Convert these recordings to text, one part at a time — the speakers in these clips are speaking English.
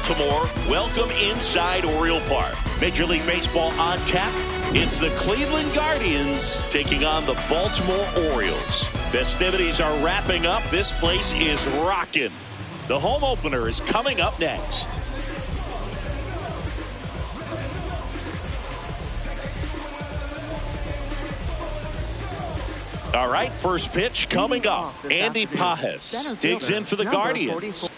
Baltimore, welcome inside Oriole Park. Major League Baseball on tap. It's the Cleveland Guardians taking on the Baltimore Orioles. Festivities are wrapping up. This place is rocking. The home opener is coming up next. All right, first pitch coming up. Andy Pajes digs in for the Guardians.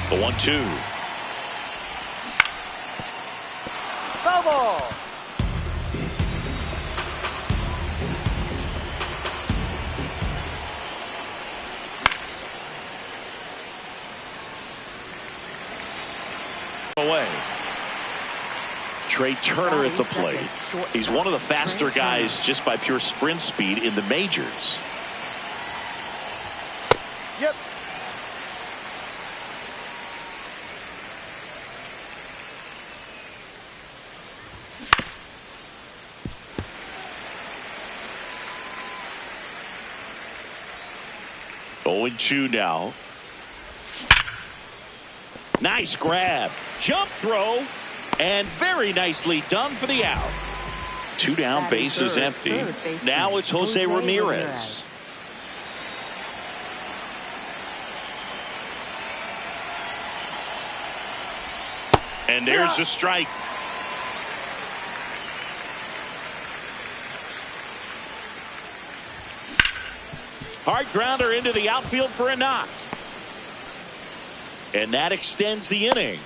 The 1-2. Foul ball. Away. Trey Turner at the plate. He's one of the faster guys just by pure sprint speed in the majors. Yep. Owen Chu now. Nice grab. Jump throw. And very nicely done for the out. Two down, bases empty. Now it's Jose Ramirez. And there's a strike. Hard grounder into the outfield for a knock. And that extends the inning.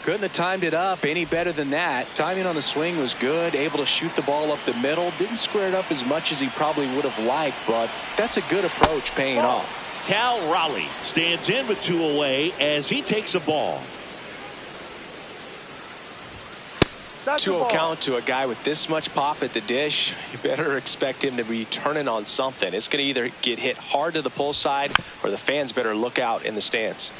Couldn't have timed it up any better than that. Timing on the swing was good. Able to shoot the ball up the middle. Didn't square it up as much as he probably would have liked, but that's a good approach paying off. Cal Raleigh stands in with two away as he takes a ball. 2-0 count to a guy with this much pop at the dish. You better expect him to be turning on something. It's going to either get hit hard to the pull side or the fans better look out in the stands.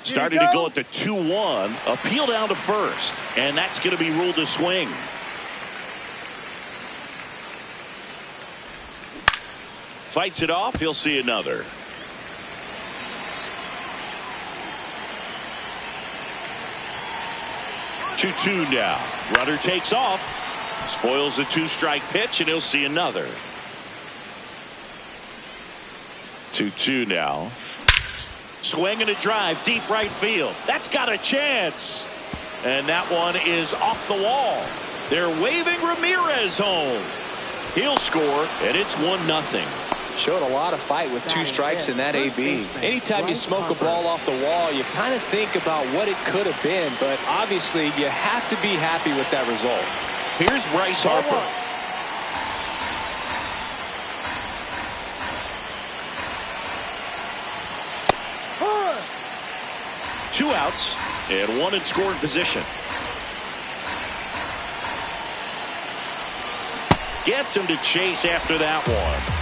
Starting to go at the 2-1. Appeal down to first. And that's going to be ruled a swing. Fights it off. He'll see another. Two now. Runner takes off. Spoils the two-strike pitch, and he'll see another. 2-2 now. Swing and a drive, deep right field. That's got a chance. And that one is off the wall. They're waving Ramirez home. He'll score, and it's 1-0. Showed a lot of fight with two strikes in that AB. Anytime you smoke a ball off the wall, you kind of think about what it could have been, but obviously you have to be happy with that result. Here's Bryce Harper. Two outs and one in scoring position. Gets him to chase after that one.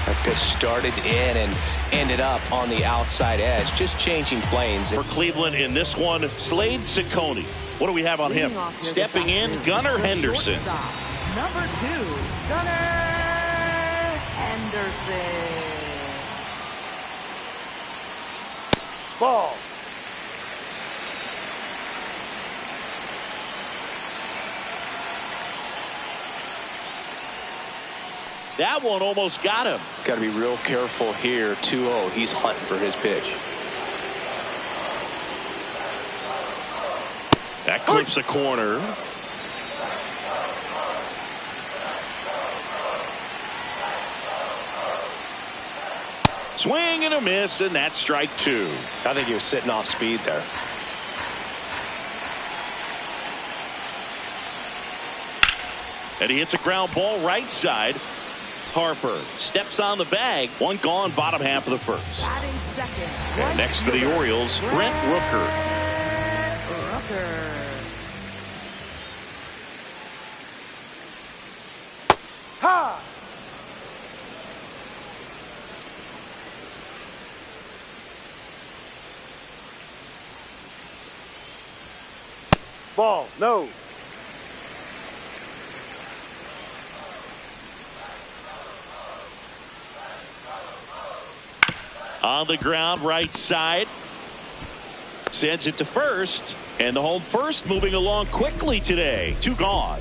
That pitch started in and ended up on the outside edge, just changing planes. For Cleveland in this one, Slade Ciccone. What do we have on him? Stepping in, Gunnar Henderson. Number 2, Gunnar Henderson. Ball. That one almost got him. Got to be real careful here. 2-0. He's hunting for his pitch. That clips a corner. Swing and a miss, and that's strike 2. I think he was sitting off speed there. And he hits a ground ball right side. Harper steps on the bag. One gone, bottom half of the first. And next for the Orioles, Brent Rooker. Ha! Ball, no. On the ground, right side. Sends it to first. And the home first moving along quickly today. 2 gone.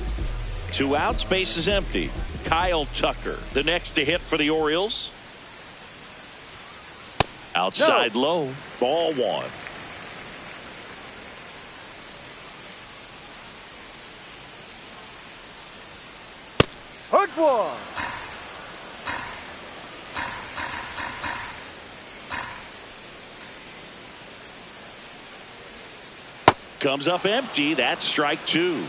2 outs, base is empty. Kyle Tucker, the next to hit for the Orioles. Outside low. Ball 1. Hook 1. Comes up empty. That's strike 2.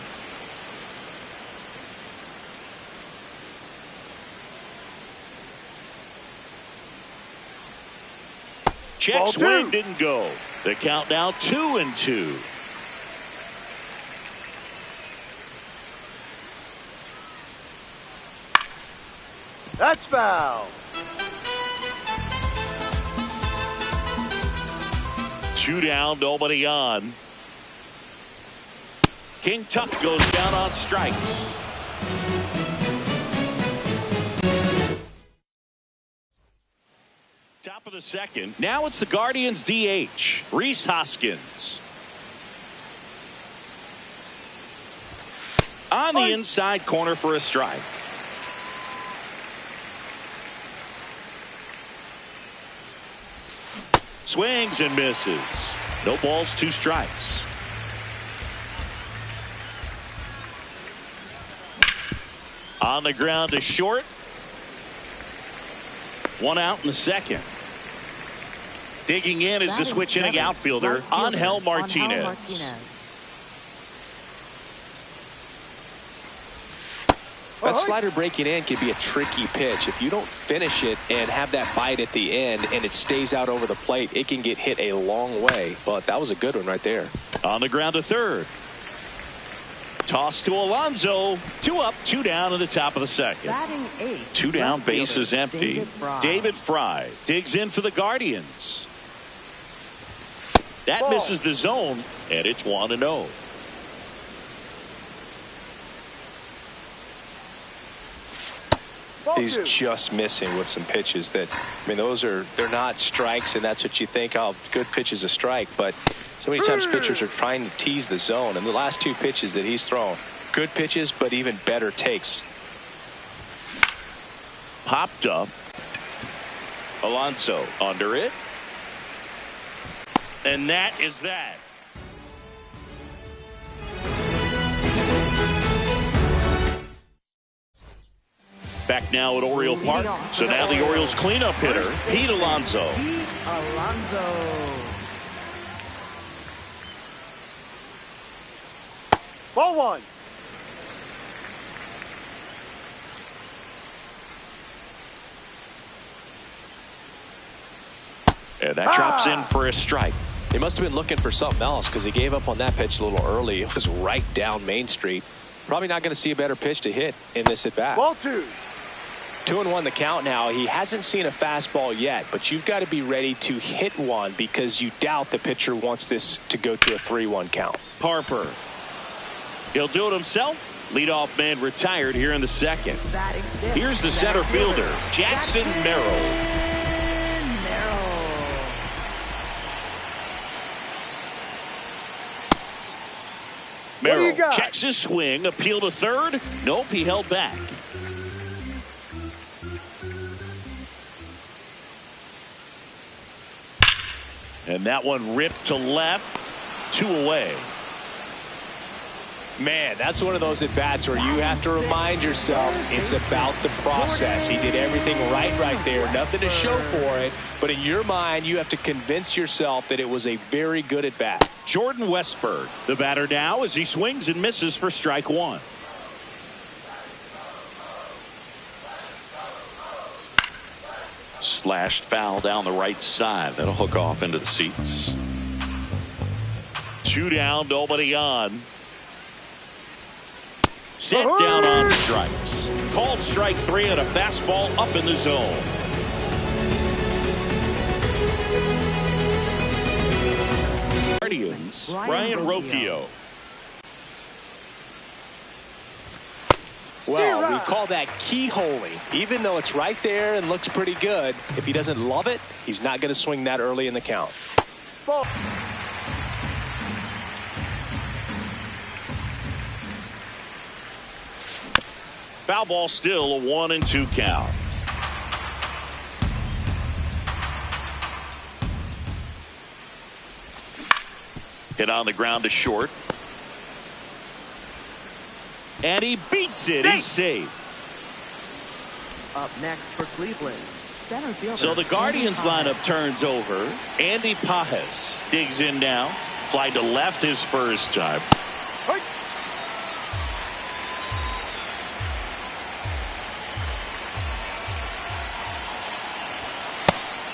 Check swing didn't go. The count now 2-2. That's foul. 2 down, nobody on. King Tuck goes down on strikes. Top of the second. Now it's the Guardians DH, Rhys Hoskins. On the inside corner for a strike. Swings and misses. No balls, 2 strikes. On the ground to short. 1 out in the second. Digging in is the switch inning outfielder, Angel Martinez. That slider breaking in can be a tricky pitch. If you don't finish it and have that bite at the end and it stays out over the plate, it can get hit a long way. But that was a good one right there. On the ground to third. Toss to Alonso. 2 up, 2 down in the top of the second. Batting 8. 2 down, base is empty. David Fry digs in for the Guardians. That misses the zone, and it's 1-0. He's just missing with some pitches that, I mean, they're not strikes, and that's what you think, oh, good pitch is a strike. But so many times pitchers are trying to tease the zone, and the last 2 pitches that he's thrown, good pitches, but even better takes. Popped up. Alonso under it. And that is that. Back now at Oriole Park. So now the Orioles cleanup hitter, Pete Alonso. Ball 1. And that drops in for a strike. He must have been looking for something else because he gave up on that pitch a little early. It was right down Main Street. Probably not going to see a better pitch to hit in this at bat. Ball 2. 2-1 the count now. He hasn't seen a fastball yet, but you've got to be ready to hit one because you doubt the pitcher wants this to go to a 3-1 count. Harper. He'll do it himself. Leadoff man retired here in the second. Here's the center fielder, Jackson Merrill. Merrill checks his swing. Appeal to third. Nope, he held back. And that one ripped to left. 2 away. Man, that's one of those at-bats where you have to remind yourself it's about the process. He did everything right there. Nothing to show for it. But in your mind, you have to convince yourself that it was a very good at-bat. Jordan Westberg, the batter now as he swings and misses for strike 1. Slashed foul down the right side. That'll hook off into the seats. 2 down, nobody on. Set down on strikes. Called strike 3 and a fastball up in the zone. Guardians, Ryan Rocchio. Well, we call that keyholing. Even though it's right there and looks pretty good, if he doesn't love it, he's not going to swing that early in the count. Ball. Foul ball, still a 1-2 count. Hit on the ground to short. And he beats it. He's safe. Up next for Cleveland, center fielder. So the Guardians lineup turns over. Andy Pajes digs in now. Fly to left his first time.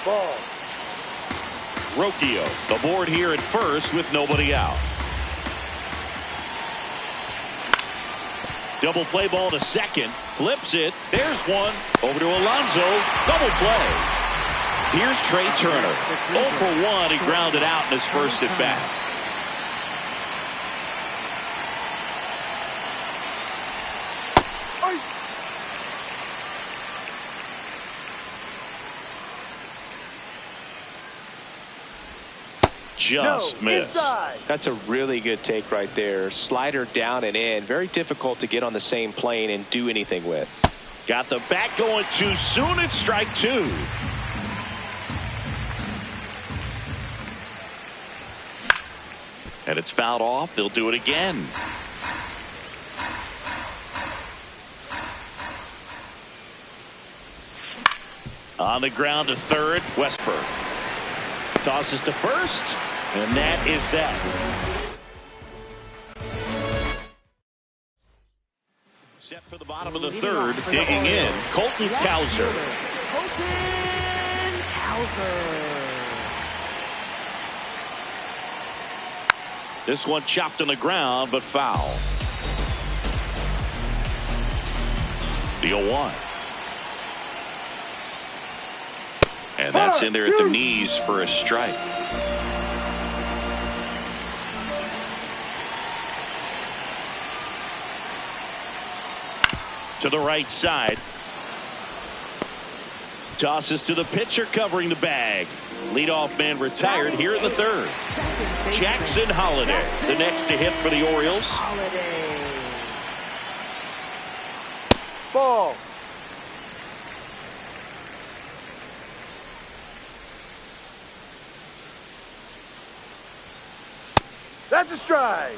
Ball. Rocchio, the board here at first with nobody out. Double play ball to second. Flips it. There's one. Over to Alonso. Double play. Here's Trey Turner. 0 for 1. He grounded out in his first at bat. Just missed. Inside. That's a really good take right there. Slider down and in. Very difficult to get on the same plane and do anything with. Got the bat going too soon. It's strike 2. And it's fouled off. They'll do it again. On the ground to third. Westberg tosses to first. And that is that. Set for the bottom of the third. Digging in. Colton Cowser. Colton Cowser. This one chopped on the ground, but foul. The 0-1. And that's in there at the knees for a strike. To the right side. Tosses to the pitcher covering the bag. Leadoff man retired here in the third. Jackson Holliday, the next to hit for the Orioles. Ball. That's a strike.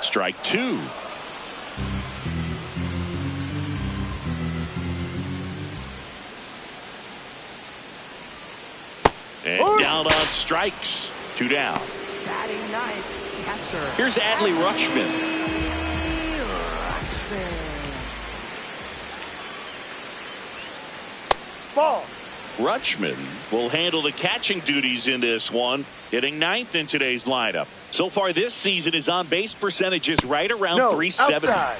Strike 2. And down on strikes. 2 down. Batting ninth, catcher. Here's Adley Rutschman. Ball. Rutschman will handle the catching duties in this one, hitting 9th in today's lineup. So far this season, his on-base percentage is right around 370. Outside.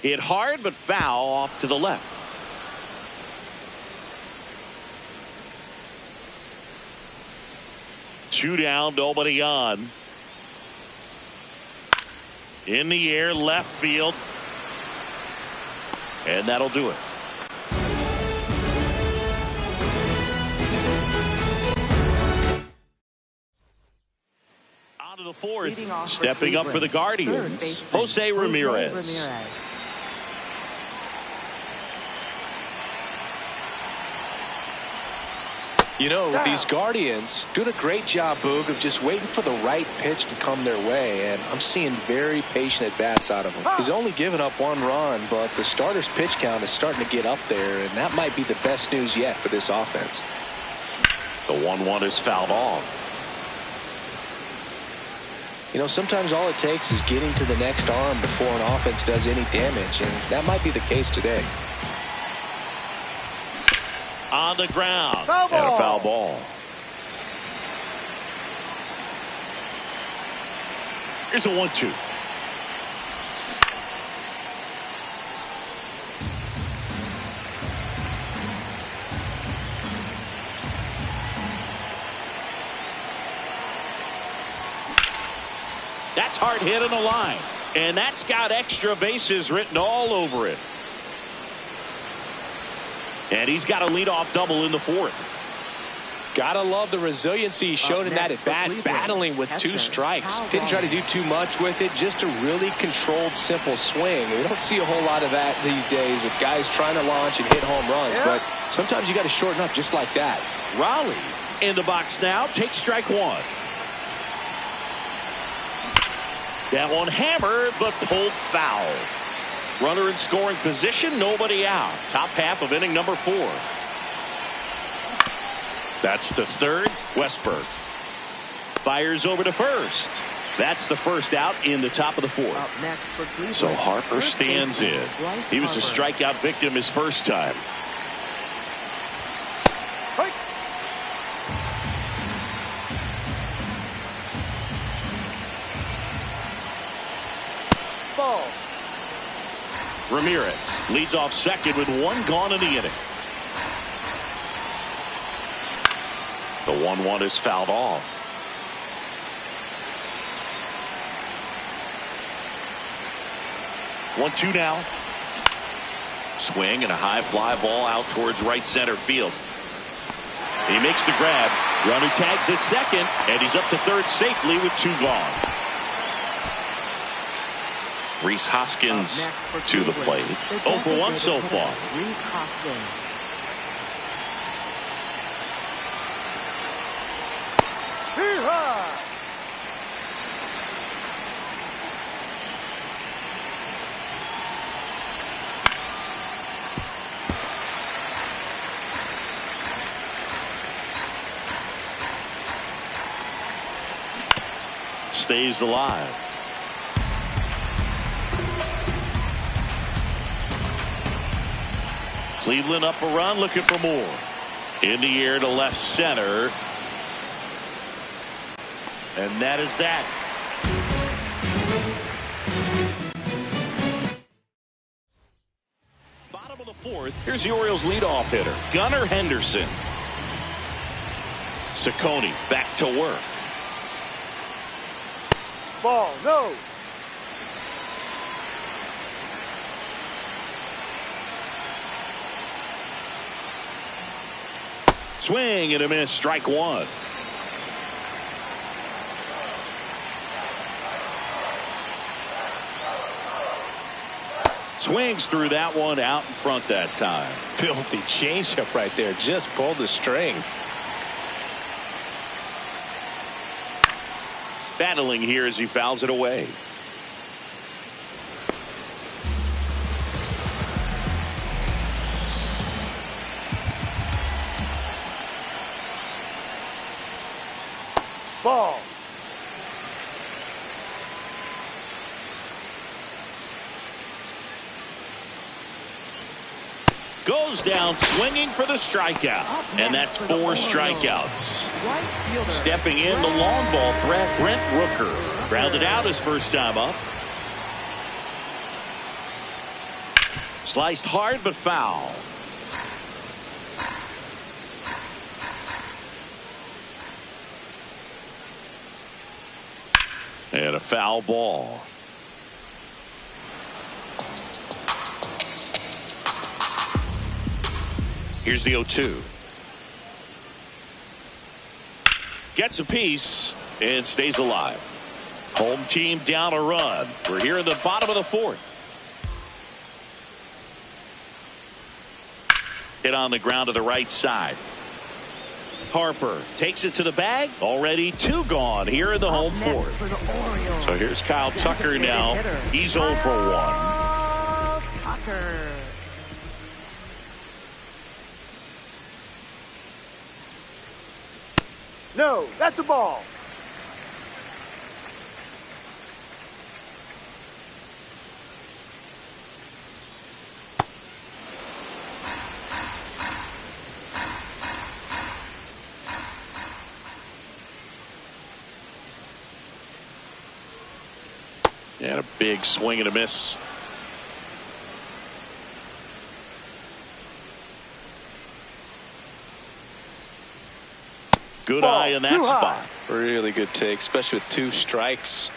Hit hard, but foul off to the left. Two down, nobody on. In the air, left field. And that'll do it. On to the fourth. Stepping up for the Guardians, Jose Ramirez. You know, these Guardians doing a great job, Boog, of just waiting for the right pitch to come their way, and I'm seeing very patient at-bats out of him. He's only given up 1 run, but the starter's pitch count is starting to get up there, and that might be the best news yet for this offense. The 1-1 is fouled off. You know, sometimes all it takes is getting to the next arm before an offense does any damage, and that might be the case today. On the ground. Foul And a ball. foul ball. Here's a 1-2. That's hard hit on the line. And that's got extra bases written all over it. And he's got a leadoff double in the fourth. Gotta love the resiliency he showed in that at bat, battling with 2 strikes. Didn't try to do too much with it, just a really controlled, simple swing. We don't see a whole lot of that these days with guys trying to launch and hit home runs, but sometimes you got to shorten up just like that. Raleigh in the box now, takes strike 1. That one hammered, but pulled foul. Runner in scoring position, nobody out. Top half of inning number 4. That's to third. Westberg fires over to first. That's the first out in the top of the 4th. Up next for Cleveland, So Harper first stands baseman, in. Bryce He was a Harper. strikeout victim his first time. Hey. Ball. Ramirez leads off second with 1 gone in the inning. The 1-1 is fouled off. One-two now. Swing and a high fly ball out towards right center field. He makes the grab. Runner tags at second, and he's up to third safely with 2 gone. Rhys Hoskins Up next for to the plate. Cleveland, 0 for 1 so designated far. hitter, Rhys Hoskins. Hee-haw. Stays alive. Cleveland up a run, looking for more. In the air to left center. And that is that. Bottom of the 4th. Here's the Orioles leadoff hitter, Gunnar Henderson. Ciccone back to work. Ball. No. Swing and a miss, strike 1. Swings through that one, out in front that time. Filthy changeup right there. Just pulled the string. Battling here as he fouls it away. Ball. Goes down swinging for the strikeout. And that's 4 strikeouts. Right fielder, Stepping in, the long ball threat, Brent Rooker. Grounded out his first time up. Sliced hard but foul. And a foul ball. Here's the 0-2. Gets a piece and stays alive. Home team down a run. We're here in the bottom of the 4th. Hit on the ground to the right side. Harper takes it to the bag. Already 2 gone here in the home 4th. So here's Kyle Tucker now. He's 0 for 1. Tucker. No. That's a ball. And a big swing and a miss. Good eye in that spot. Really good take, especially with 2 strikes.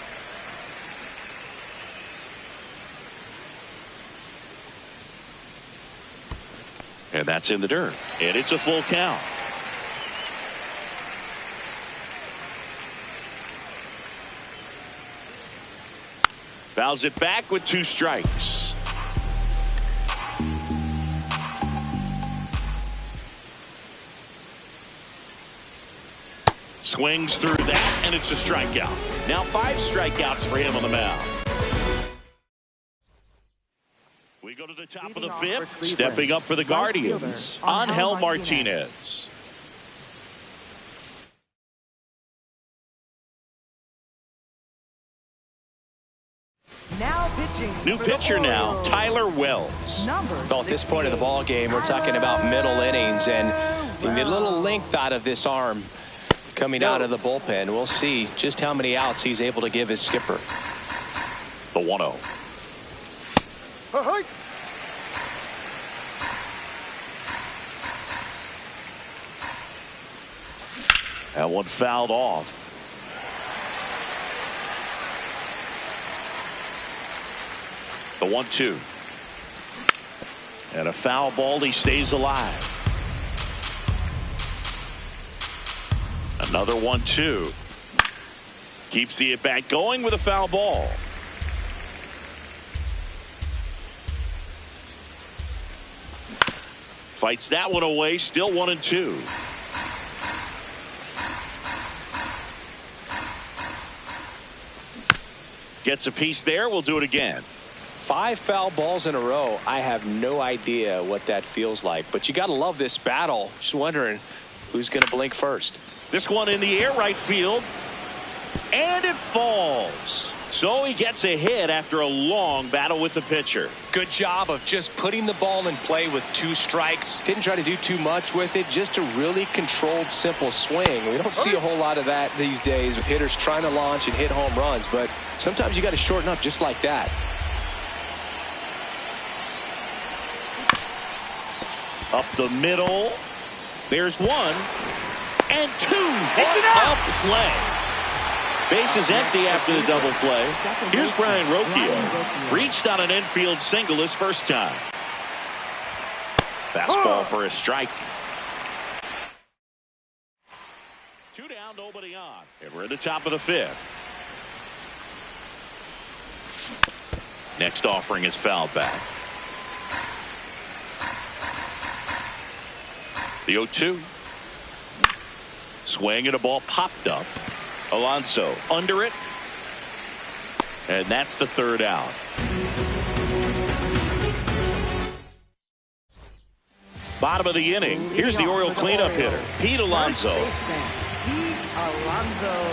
And that's in the dirt. And it's a full count. Fouls it back with 2 strikes. Swings through that, and it's a strikeout. Now 5 strikeouts for him on the mound. We go to the top of the 5th. Stepping up for the Guardians, Angel Martinez. Now pitching. New pitcher now, Tyler Wells. Well, at this point of the ball game, we're talking about middle innings, and you need a little length out of this arm coming out of the bullpen. We'll see just how many outs he's able to give his skipper. The 1-0. That one fouled off. The 1-2. And a foul ball. He stays alive. Another 1-2. Keeps the at-bat going with a foul ball. Fights that one away. Still 1-2. Gets a piece there. We'll do it again. 5 foul balls in a row. I have no idea what that feels like, but you got to love this battle. Just wondering who's going to blink first. This one in the air, right field, and it falls. So he gets a hit after a long battle with the pitcher. Good job of just putting the ball in play with 2 strikes. Didn't try to do too much with it. Just a really controlled, simple swing. We don't see a whole lot of that these days with hitters trying to launch and hit home runs, but sometimes you got to shorten up just like that. Up the middle. There's 1 and 2. What a play. Base is empty after the double play. Here's Brian Rocchio. Reached on an infield single his first time. Fastball for a strike. 2 down, nobody on. And we're at the top of the 5th. Next offering is fouled back. The 0-2. Swing and a ball popped up. Alonso under it. And that's the 3rd out. Bottom of the inning. Here's the Oriole cleanup hitter, Pete Alonso. Pete Alonso.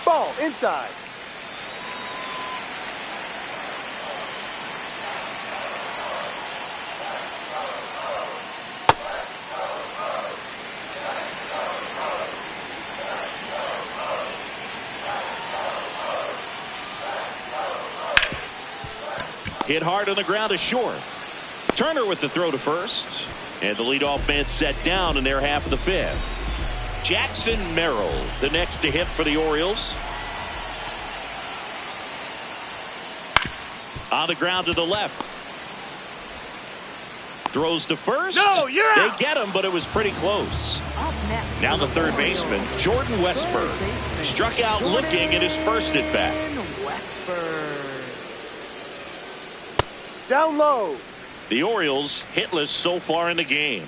Ball inside. Hit hard on the ground to short. Turner with the throw to first. And the leadoff man set down in their half of the 5th. Jackson Merrill, the next to hit for the Orioles. On the ground to the left. Throws to first. No, you're out. They get him, but it was pretty close. Now the third baseman, Jordan Westburg, struck out looking at his first at bat. Down low. The Orioles hitless so far in the game.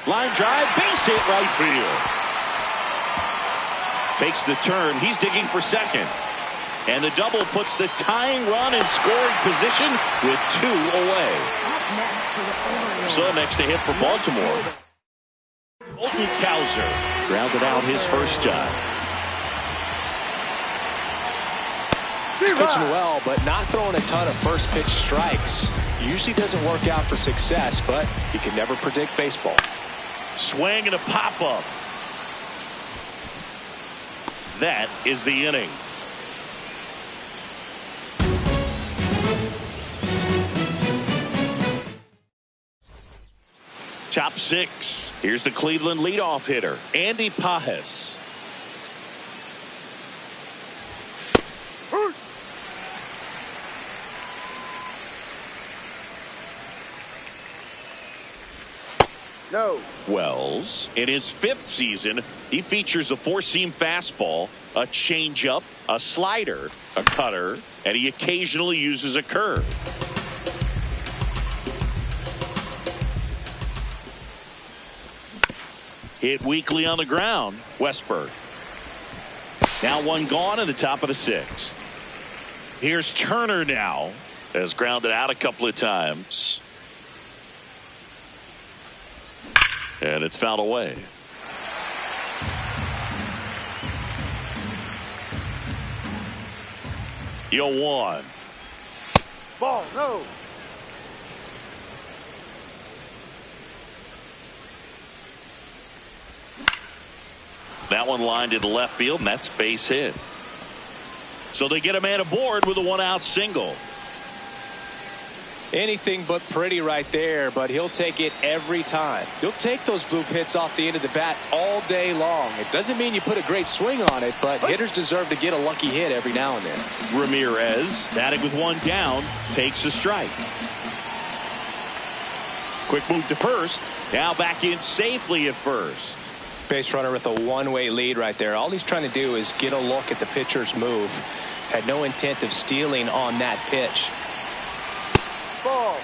Line drive, base hit right field. Takes the turn. He's digging for second. And the double puts the tying run in scoring position with 2 away. So next to hit for Baltimore, Colton Cowser grounded out his first time. He's pitching well, but not throwing a ton of first pitch strikes. Usually doesn't work out for success, but you can never predict baseball. Swing and a pop-up. That is the inning. Top six. Here's the Cleveland leadoff hitter, Andy Pages. No. Wells, in his fifth season, he features a four-seam fastball, a changeup, a slider, a cutter, and he occasionally uses a curve. Hit weakly on the ground, Westberg. Now one gone in the top of the sixth. Here's Turner now, has grounded out a couple of times. And it's fouled away. Yo, one. Ball, no. That one lined into left field, and that's base hit. So they get a man aboard with a one-out single. Anything but pretty right there, but he'll take it every time. He'll take those bloop hits off the end of the bat all day long. It doesn't mean you put a great swing on it, but hitters deserve to get a lucky hit every now and then. Ramirez, batting with one down, takes a strike. Quick move to first. Now back in safely at first. Base runner with a one-way lead right there. All he's trying to do is get a look at the pitcher's move. Had no intent of stealing on that pitch. Ball.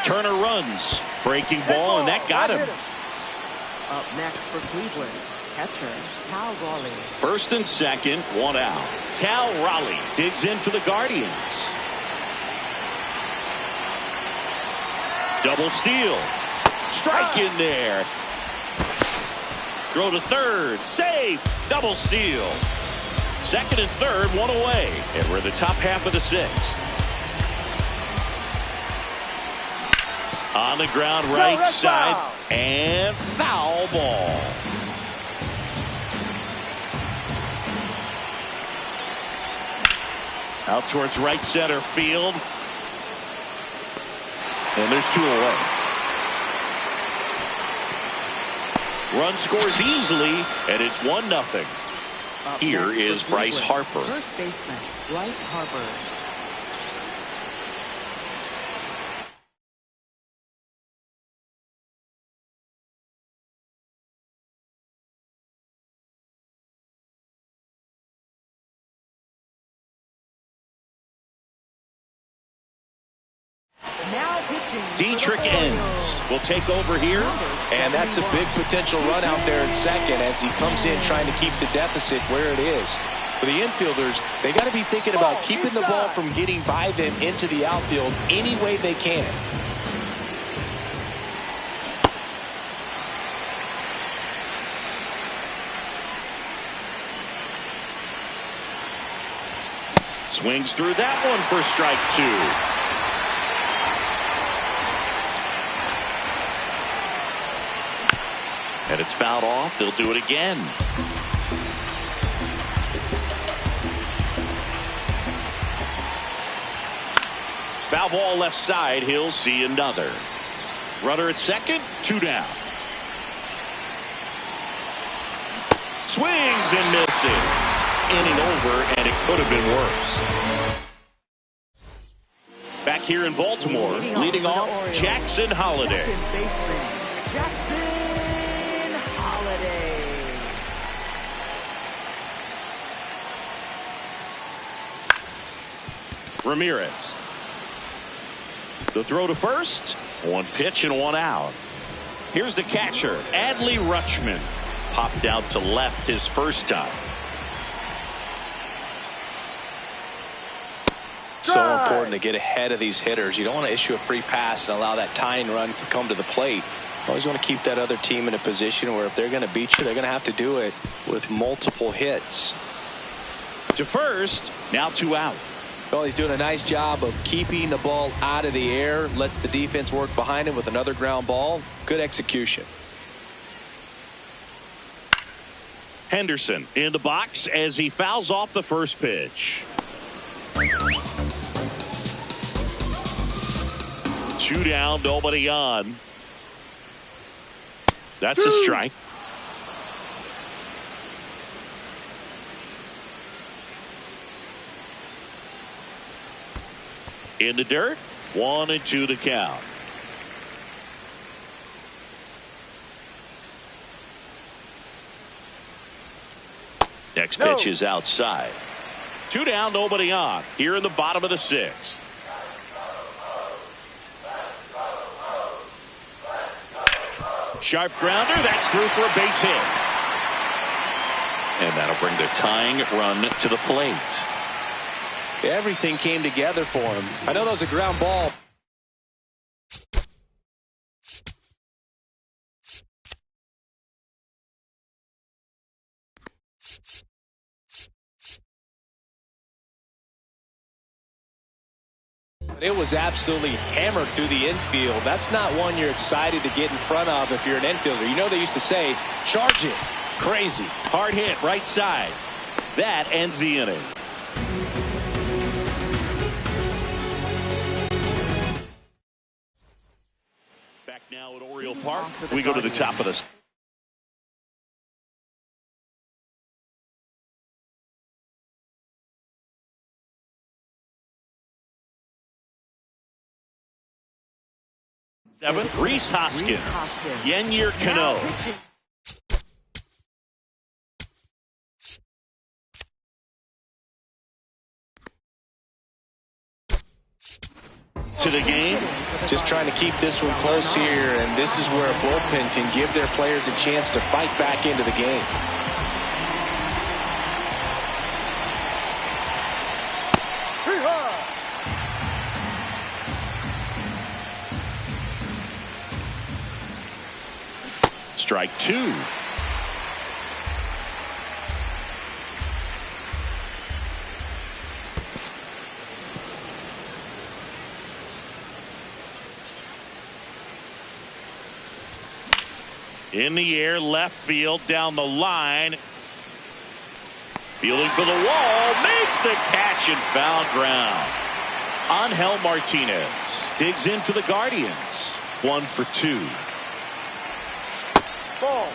Turner runs. Breaking ball, and that got him. Up next for Cleveland, catcher Cal Raleigh. First and second, one out. Cal Raleigh digs in for the Guardians. Double steal. Strike in there. Throw to third. Save. Double steal. Second and third, one away. And we're in the top half of the sixth. On the ground, right side. Foul. And foul ball. Out towards right center field. And there's two away. Run scores easily, and it's 1-0. Here is Bryce Harper. First baseman Bryce Harper. Now pitching. Dietrich ends. Will take over here. And that's a big potential run out there in second as he comes in trying to keep the deficit where it is. For the infielders, they got to be thinking about keeping the ball from getting by them into the outfield any way they can. Swings through that one for strike two. And it's fouled off. They'll do it again. Foul ball left side. He'll see another. Runner at second. Two down. Swings and misses. Inning over, and it could have been worse. Back here in Baltimore, leading off Jackson Holliday. Jackson Holiday. Ramirez. The throw to first. One pitch and one out. Here's the catcher, Adley Rutschman. Popped out to left his first time. So important to get ahead of these hitters. You don't want to issue a free pass and allow that tying run to come to the plate. Always want to keep that other team in a position where if they're going to beat you, they're going to have to do it with multiple hits. To first, now 2 out. Well, he's doing a nice job of keeping the ball out of the air, lets the defense work behind him with another ground ball. Good execution. Henderson in the box as he fouls off the first pitch. 2 down, nobody on. That's a strike. In the dirt, 1-2 to count. Next pitch is outside. 2 down, nobody on. Here in the bottom of the 6th. Sharp grounder, that's through for a base hit. And that'll bring the tying run to the plate. Everything came together for him. I know that was a ground ball. It was absolutely hammered through the infield. That's not one you're excited to get in front of if you're an infielder. You know they used to say, charge it. Crazy. Hard hit, right side. That ends the inning. Back now at Oriole Park. We go to the top of the... Seventh, Rhys Hoskins. Yennier Cano. To the game. Just trying to keep this one close here, and this is where a bullpen can give their players a chance to fight back into the game. Strike 2. In the air, left field, down the line. Fielding for the wall, makes the catch and foul ground. Angel Martinez digs in for the Guardians. 1 for 2. Ball.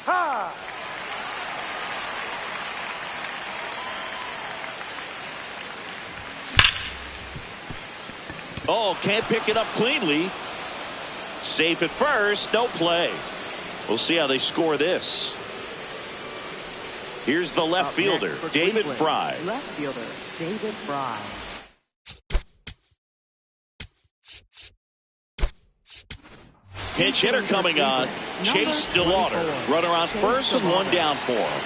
Ha! Oh, can't pick it up cleanly. Safe at first, no play. We'll see how they score this. Here's the left fielder, David Fry. Left fielder, David Fry. Pinch hitter coming on, Chase DeLauder. Runner on first and 1 down for him.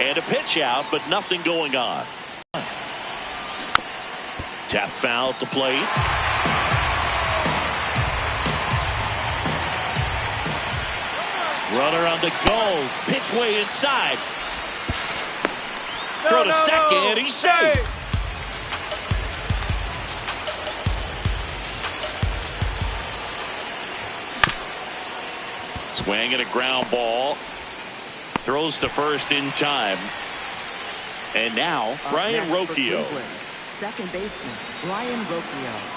And a pitch out, but nothing going on. Tap foul at the plate. Runner on the go. Pitch way inside. Throw to second. He's safe. Swing and a ground ball. Throws to first in time. And now, Ryan Rocchio. Second baseman, Ryan Rocchio.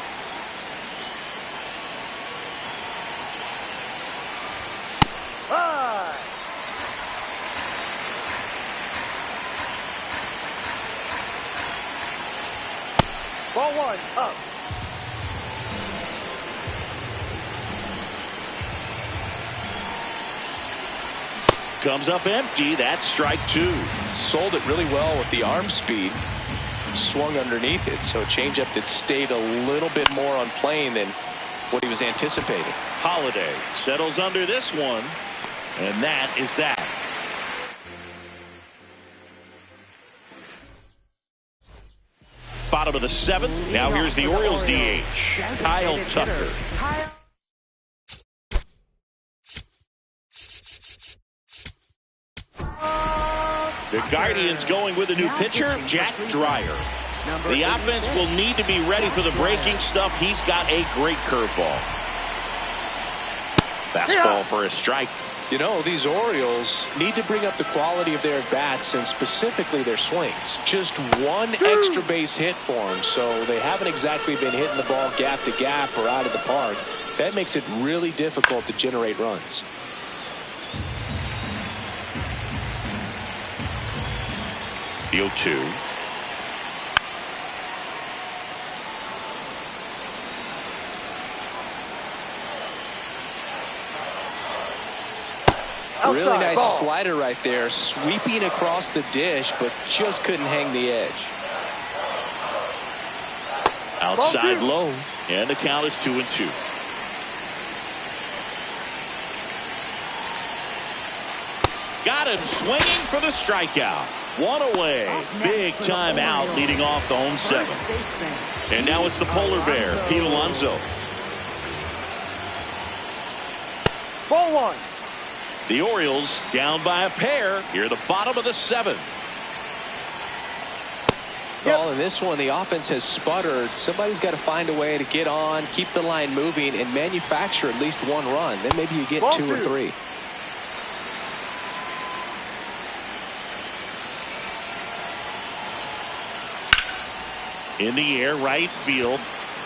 Ball 1, up. Comes up empty. That's strike two. Sold it really well with the arm speed. Swung underneath it, so a changeup that stayed a little bit more on plane than what he was anticipating. Holiday settles under this one, and that is that. Bottom of the seventh. Now here's the Orioles DH, Kyle Tucker. The Guardians going with a new pitcher, Jack Dreyer. The offense will need to be ready for the breaking stuff. He's got a great curveball. Fastball for a strike. You know, these Orioles need to bring up the quality of their at-bats and specifically their swings. Just one extra base hit for them, so they haven't exactly been hitting the ball gap to gap or out of the park. That makes it really difficult to generate runs. The 0-2. Really nice slider right there, sweeping across the dish, but just couldn't hang the edge. Outside low, and the count is 2-2. Got him swinging for the strikeout. One away. Big time out leading off the home seven. And now it's the polar bear, Pete Alonso. Ball one. The Orioles down by a pair here at the bottom of the seventh. Well, in this one, the offense has sputtered. Somebody's got to find a way to get on, keep the line moving, and manufacture at least one run. Then maybe you get Ball two or three. In the air, right field.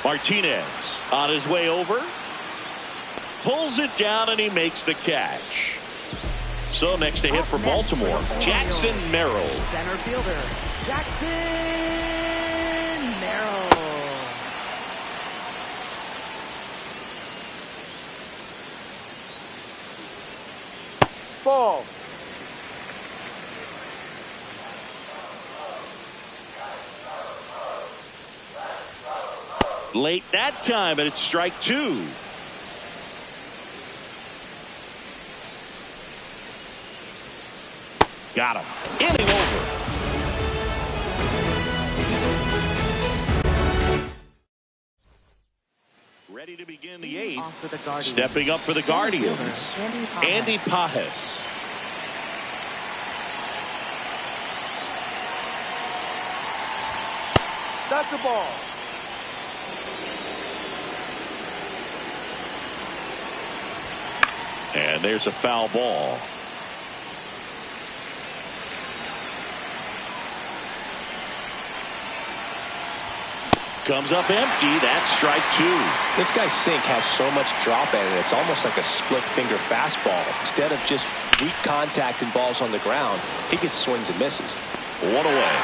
Martinez on his way over. Pulls it down, and he makes the catch. So next to hit for Baltimore, Jackson Merrill. Center fielder, Jackson Merrill. Ball. Late that time, and it's strike two. Got him. Inning over. Ready to begin the eighth. Stepping up for the Guardians, Andy Pajes. That's the ball. And there's a foul ball. Comes up empty. That's strike two. This guy's sink has so much drop in it. It's almost like a split finger fastball. Instead of just weak contact and balls on the ground, he gets swings and misses. One away.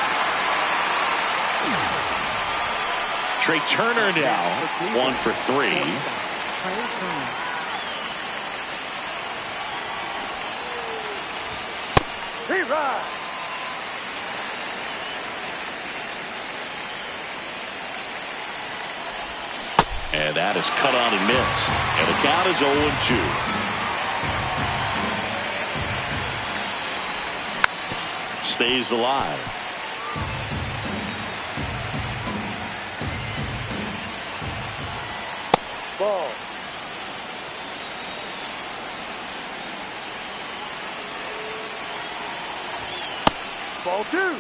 Trey Turner now 1 for 3. Right. And that is cut on and missed. And the count is 0-2. Stays alive. Ball. Ball two.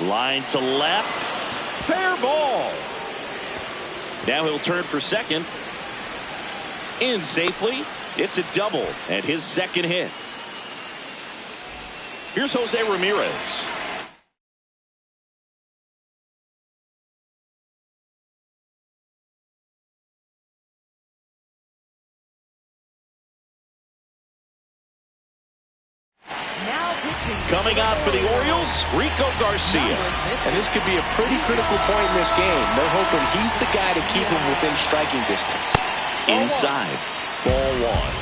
Line to left. Fair ball. Now he'll turn for second. In safely. It's a double and his second hit. Here's Jose Ramirez. Now Coming out for the Orioles, Rico Garcia. And this could be a pretty critical point in this game. They're hoping he's the guy to keep him within striking distance. Inside, ball one.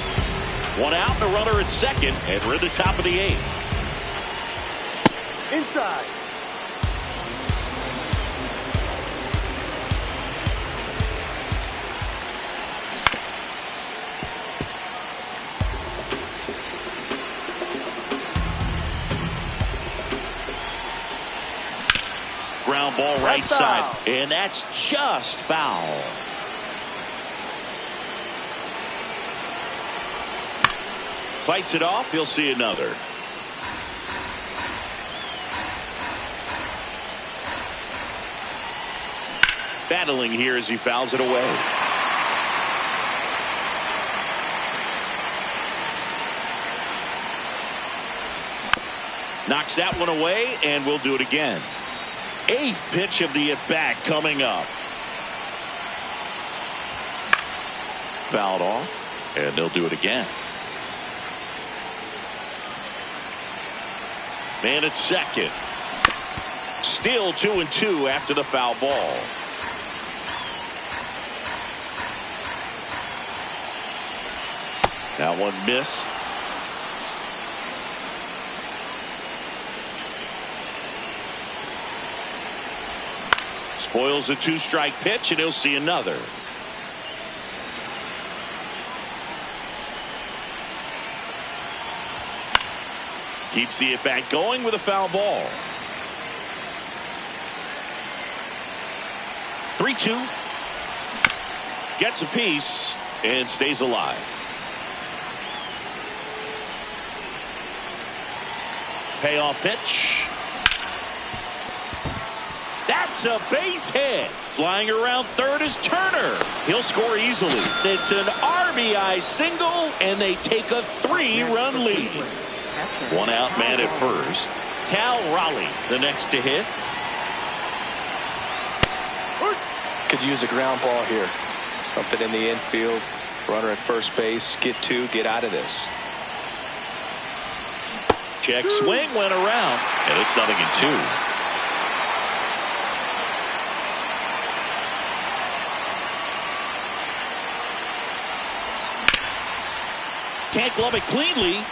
One out and a runner at second, and we're at the top of the eighth. Inside. Ground ball right side, and that's just foul. Fights it off, he'll see another. Battling here as he fouls it away. Knocks that one away, and we'll do it again. Eighth pitch of the at-bat coming up. Fouled off, and they'll do it again. Man at second. Still 2-2 after the foul ball. That one missed. Spoils a two-strike pitch, and he'll see another. Keeps the at-bat going with a foul ball. 3-2. Gets a piece and stays alive. Payoff pitch. That's a base hit. Flying around third is Turner. He'll score easily. It's an RBI single, and they take a 3-run lead. One out man at first. Cal Raleigh the next to hit. Could use a ground ball here. Something in the infield. Runner at first base. Get two. Get out of this. Check swing went around, and it's 0-2. Can't glove it cleanly.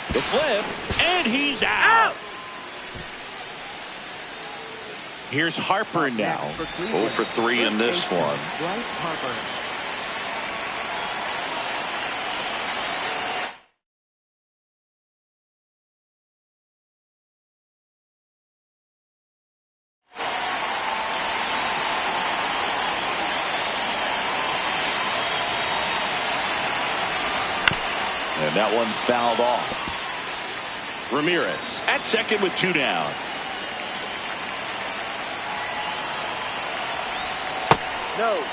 The flip, and he's out. Here's Harper now. 0 for 3 in this one. And that one fouled off. Ramirez at second with 2 down. No.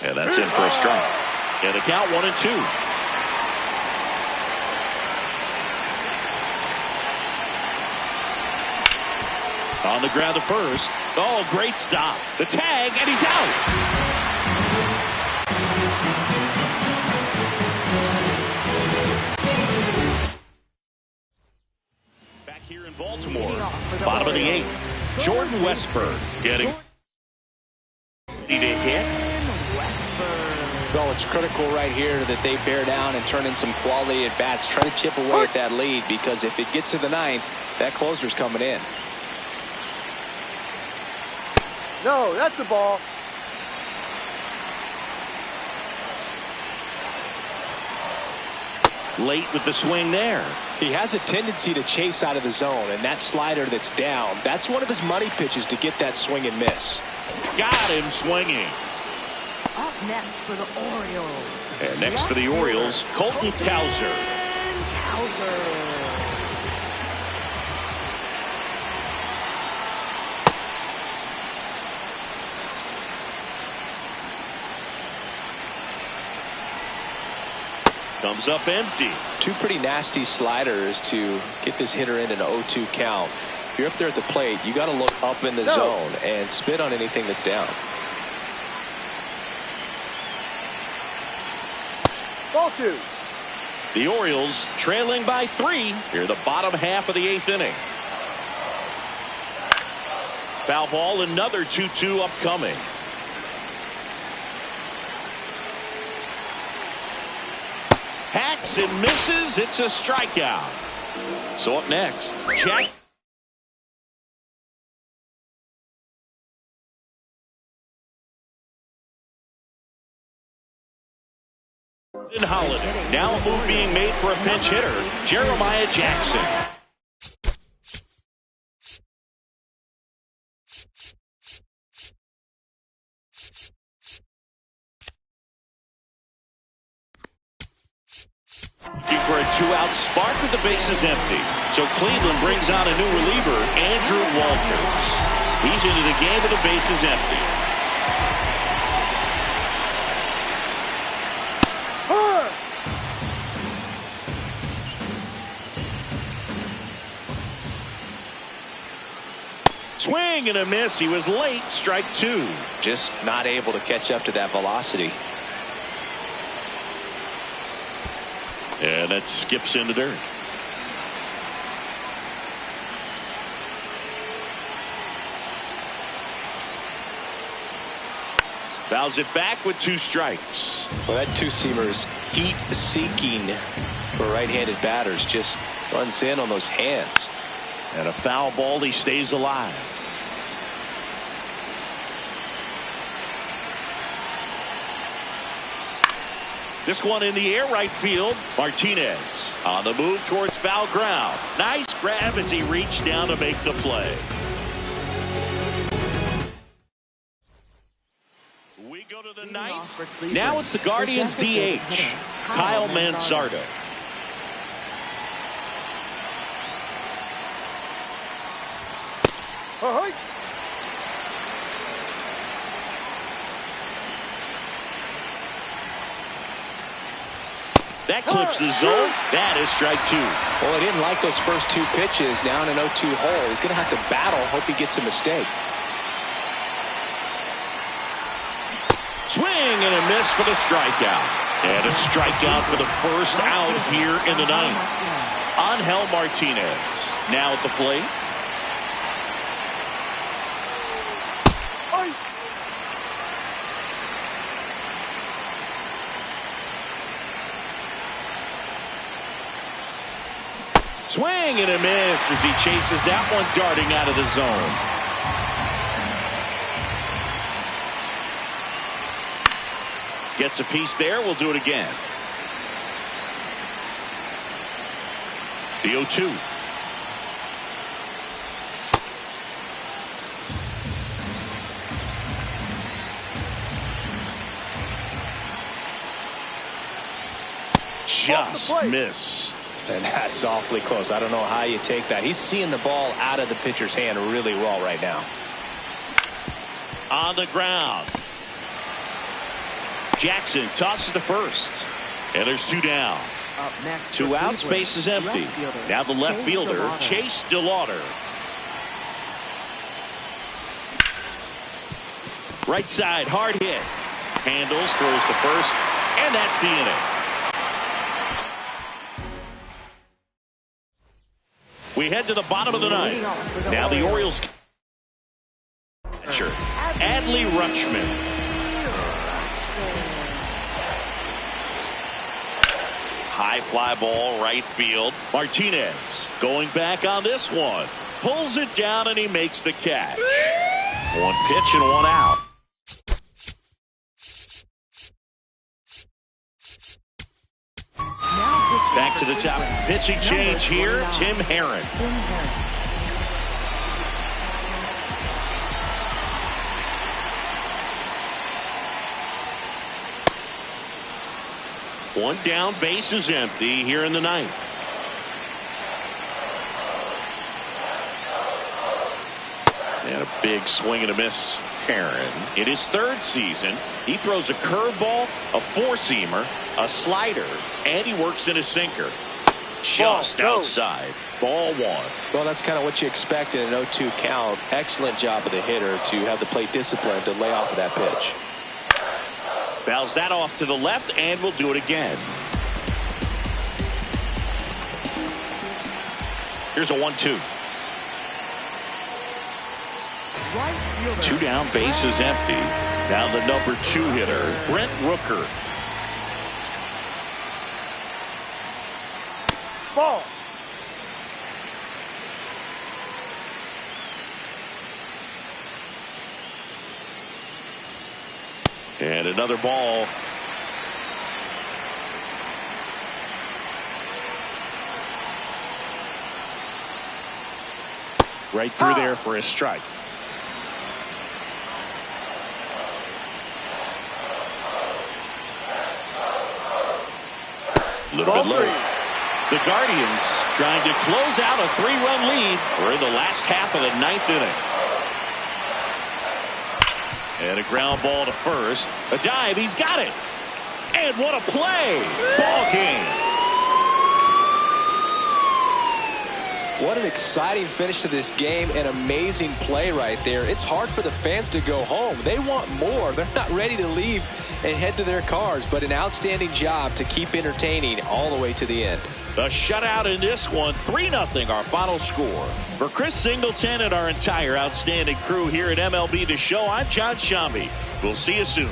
And that's in for a strike. And the count 1-2. On the ground to first. Oh, great stop. The tag, and he's out. Back here in Baltimore, bottom of the 8th. Jordan Westburg getting to hit. Well, it's critical right here that they bear down and turn in some quality at bats. Try to chip away at that lead, because if it gets to the 9th, that closer's coming in. No, that's the ball. Late with the swing there. He has a tendency to chase out of the zone, and that slider that's down, that's one of his money pitches to get that swing and miss. Got him swinging. Up next for the Orioles. And next for the Orioles, Colton Cowser. Comes up empty. Two pretty nasty sliders to get this hitter in an 0-2 count. If you're up there at the plate, you got to look up in the zone and spit on anything that's down. Ball 2. The Orioles trailing by 3 here the bottom half of the 8th inning. Foul ball, another 2-2 upcoming. Hacks and misses. It's a strikeout. So up next, Jack. In Holiday. Now a move being made for a pinch hitter, Jeremiah Jackson. Looking for a 2-out spark with the bases empty. So Cleveland brings out a new reliever, Andrew Walters. He's into the game with the bases empty. Swing and a miss. He was late. Strike 2. Just not able to catch up to that velocity. And that skips into dirt. Fouls it back with 2 strikes. Well, that two-seamer's heat-seeking for right-handed batters. Just runs in on those hands. And a foul ball. He stays alive. This one in the air, right field. Martinez on the move towards foul ground. Nice grab as he reached down to make the play. We go to the 9th. Now it's the Guardians DH, Kyle Manzardo. Ahoy! That clips the zone. That is strike 2. Well, I didn't like those first 2 pitches down an 0-2 hole. He's going to have to battle. Hope he gets a mistake. Swing and a miss for the strikeout. And a strikeout for the first out here in the 9th. Angel Martinez now at the plate. Swing and a miss as he chases that one darting out of the zone. Gets a piece there. We'll do it again. The 0-2. Just missed. And that's awfully close. I don't know how you take that. He's seeing the ball out of the pitcher's hand really well right now. On the ground. Jackson tosses the first. And there's 2 down. 2 outs, base is empty. Now the left fielder, Chase DeLauder. Right side, hard hit. Handles, throws to first, and that's the inning. We head to the bottom of the 9th. Now the Orioles catcher, Adley Rutschman. High fly ball, right field. Martinez going back on this one. Pulls it down and he makes the catch. 1 pitch and 1 out. Back to the top. Pitching change here. Tim Herron. One down, base is empty here in the 9th. And a big swing and a miss. Herron in his 3rd season. He throws a curveball, a 4-seamer, a slider, and he works in a sinker. Just outside. Ball 1. Well, that's kind of what you expect in an 0-2 count. Excellent job of the hitter to have the plate discipline to lay off of that pitch. Fouls that off to the left, and will do it again. Here's a 1-2. Right fielder. 2 down, base is empty. Now the number 2 hitter, Brent Rooker. Ball. And another ball. Right through there for a strike. A little bit low. The Guardians trying to close out a 3-run lead. We're in the last half of the 9th inning. And a ground ball to first. A dive. He's got it. And what a play. Ball game. What an exciting finish to this game. An amazing play right there. It's hard for the fans to go home. They want more. They're not ready to leave and head to their cars, but an outstanding job to keep entertaining all the way to the end. A shutout in this one, 3-0 our final score. For Chris Singleton and our entire outstanding crew here at MLB The Show, I'm John Shambi. We'll see you soon.